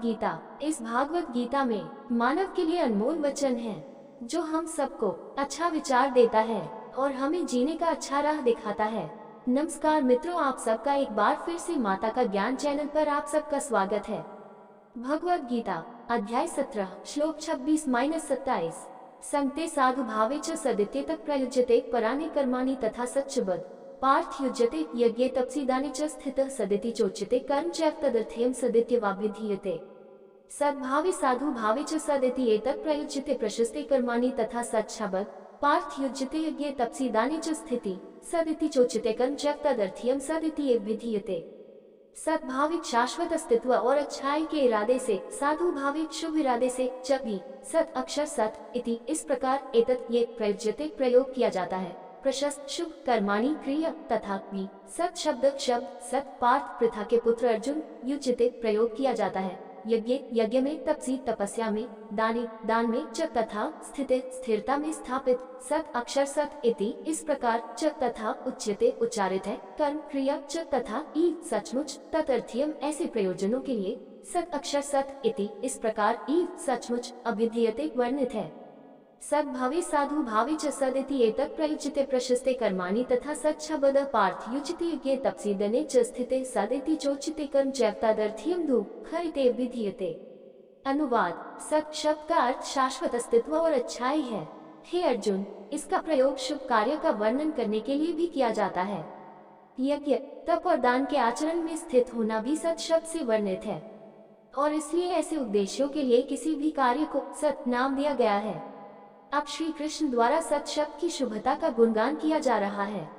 गीता। इस भागवत गीता में मानव के लिए अनमोल वचन है जो हम सबको अच्छा विचार देता है और हमें जीने का अच्छा राह दिखाता है। नमस्कार मित्रों, आप सबका एक बार फिर से माता का ज्ञान चैनल पर आप सबका स्वागत है। भगवत गीता अध्याय 17 श्लोक 26-27। संगते साधु भावे च सदित्ये तक प्रयुज्यते परानि कर्माणि तथा सच्चबद पार्थ युज्यते यज्ञे तपसीदाने च स्थितः सदिति चोच्यते कर्म च तदर्थेयं सदित्यवाभिधीयते। सद्भावे साधु भावे च सदिति एतत् प्रयुज्यते प्रशस्ते कर्माणि तथा सच्छबद पार्थ युज्यते यज्ञे तपसीदाने च स्थिति सदिति चोच्यते कर्म च तदर्थेयं सदित्यवाभिधीयते। सद्भाविक शाश्वत अस्तित्व और अच्छाई के इरादे से, साधु भाविक शुभ इरादे से, च भी सत अक्षर सत इति इस प्रकार एतत् ये प्रयुज्यते प्रयोग किया जाता है। प्रशस्त शुभ कर्माणि क्रिया तथा भी सत शब्द सत पार्थ पृथा के पुत्र अर्जुन युज्यते प्रयोग किया जाता है। यज्ञ में, तपसी तपस्या में, दाने दान में, च तथा स्थिते स्थिरता में स्थापित, सत अक्षर सत इति इस प्रकार च तथा उच्यते उच्चारित है। कर्म क्रिया च तथा ई सचमुच तदर्थीयम ऐसे प्रयोजनों के लिए सत अक्षर सत इति इस प्रकार ई सचमुच अभिधीयते वर्णित है। सद्भावे साधु भावे च सदिति एतत् प्रयुज्यते प्रशस्ते कर्माणि तथा सच्छबद पार्थ युज्यते यज्ञे तपसीदने च स्थिते सदिति चोच्यते कर्म च तदर्थीयं दुःखिते विधीयते। अनुवाद: सत शब्द का अर्थ शाश्वत अस्तित्व और अच्छाई है। हे अर्जुन, इसका प्रयोग शुभ कार्य का वर्णन करने के लिए भी किया जाता है। यज्ञ, तप और दान के आचरण में स्थित होना भी सत शब्द से वर्णित है और इसलिए ऐसे उद्देश्यों के लिए किसी भी कार्य को सत नाम दिया गया है। अब श्री कृष्ण द्वारा सत शब्द की शुभता का गुणगान किया जा रहा है।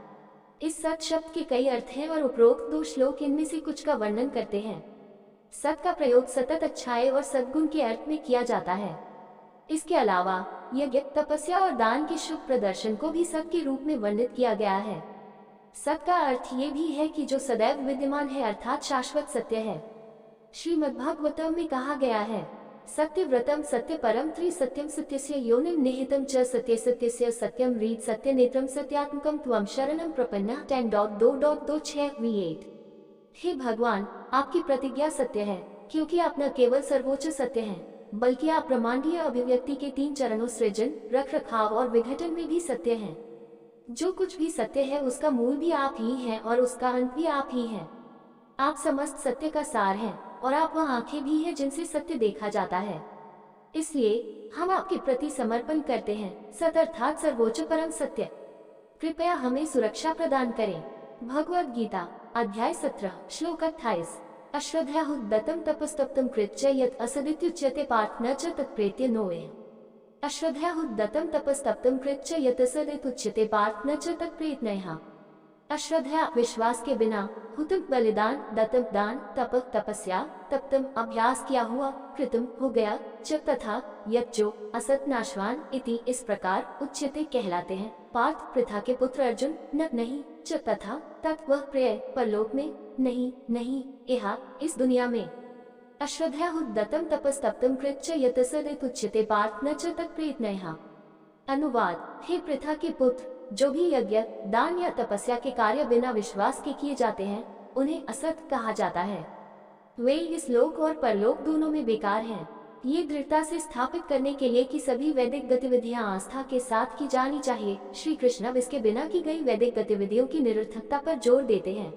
इस सत शब्द के कई अर्थ हैं और उपरोक्त 2 श्लोक इनमें से कुछ का वर्णन करते हैं। सत का प्रयोग सतत अच्छाई और सद्गुण के अर्थ में किया जाता है। इसके अलावा यज्ञ, तपस्या और दान के शुभ प्रदर्शन को भी सत के रूप में वर्णित किया गया है। सत का अर्थ ये भी है कि जो सदैव विद्यमान है, अर्थात शाश्वत सत्य है। श्रीमद्भागवतम में कहा गया है, सत्यव्रतम सत्य परम त्रिसत्यम सत्यस्य योनिम निहितम च सत्य सत्यस्य सत्यम रीत सत्य नेत्रम सत्यात्मकम त्वं शरणम प्रपन्नः 10.2.26v8। हे भगवान, आपकी प्रतिज्ञा सत्य है क्योंकि आप न केवल सर्वोच्च सत्य हैं, बल्कि आप ब्रह्मांडीय अभिव्यक्ति के 3 चरणों सृजन, रख रखाव और विघटन में भी सत्य हैं। जो कुछ भी सत्य है उसका मूल भी आप ही हैं और उसका अंत भी आप ही हैं। आप समस्त सत्य का सार हैं और आप वह आंखें भी हैं जिनसे सत्य देखा जाता है। इसलिए हम आपके प्रति समर्पण करते हैं, सत अर्थात सर्वोच्च परम सत्य। कृपया हमें सुरक्षा प्रदान करें। भगवद गीता अध्याय 17 श्लोक 28। अश्रद्धयाहुर्दत्तं तपस्तप्तं कृत्य यत् असदित्युच्यते पार्थ न च तत्प्रेत्य नोय। अश्रद्धयाहुर्दत्तं तपस्तप्तं कृत्य यत् असदित्युच्यते पार्थ न च तत्प्रेत्य। अश्रद्धा विश्वास के बिना, हुतम बलिदान, दत्तम दान, तप तपस्या, तप्तम अभ्यास किया हुआ, कृतम हो गया, च तथा यत् जो असत नाशवान इति इस प्रकार उच्यते कहलाते हैं। पार्थ पृथा के पुत्र अर्जुन न नहीं, च तथा तत् वह प्रिय परलोक में नहीं यहाँ इस दुनिया में। अश्रद्धयाहुर्दत्तं तपस्तप्तं कृत्य यत् असदित्युच्यते पार्थ न च तत्प्रेत्य। अनुवाद: हे पृथा के पुत्र, जो भी यज्ञ, दान या तपस्या के कार्य बिना विश्वास के किए जाते हैं उन्हें असत कहा जाता है। वे इस लोक और परलोक दोनों में बेकार हैं। ये दृढ़ता से स्थापित करने के लिए कि सभी वैदिक गतिविधियां आस्था के साथ की जानी चाहिए, श्री कृष्ण अब इसके बिना की गई वैदिक गतिविधियों की निरर्थकता पर जोर देते हैं।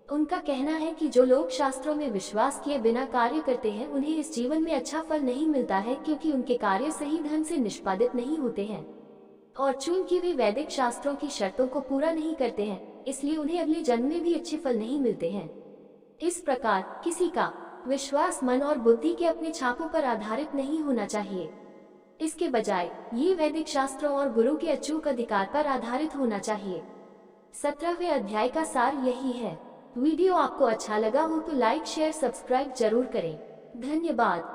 उनका कहना है कि जो लोग शास्त्रों में विश्वास किए बिना कार्य करते हैं उन्हें इस जीवन में अच्छा फल नहीं मिलता है, क्योंकि उनके कार्य सही ढंग से निष्पादित नहीं होते हैं और चूंकि वे वैदिक शास्त्रों की शर्तों को पूरा नहीं करते हैं, इसलिए उन्हें अगले जन्म में भी अच्छे फल नहीं मिलते हैं। इस प्रकार किसी का विश्वास मन और बुद्धि के अपने छापों पर आधारित नहीं होना चाहिए। इसके बजाय ये वैदिक शास्त्रों और गुरु के अचूक अधिकार पर आधारित होना चाहिए। 17वें अध्याय का सार यही है। वीडियो आपको अच्छा लगा हो तो लाइक, शेयर, सब्सक्राइब जरूर करें। धन्यवाद।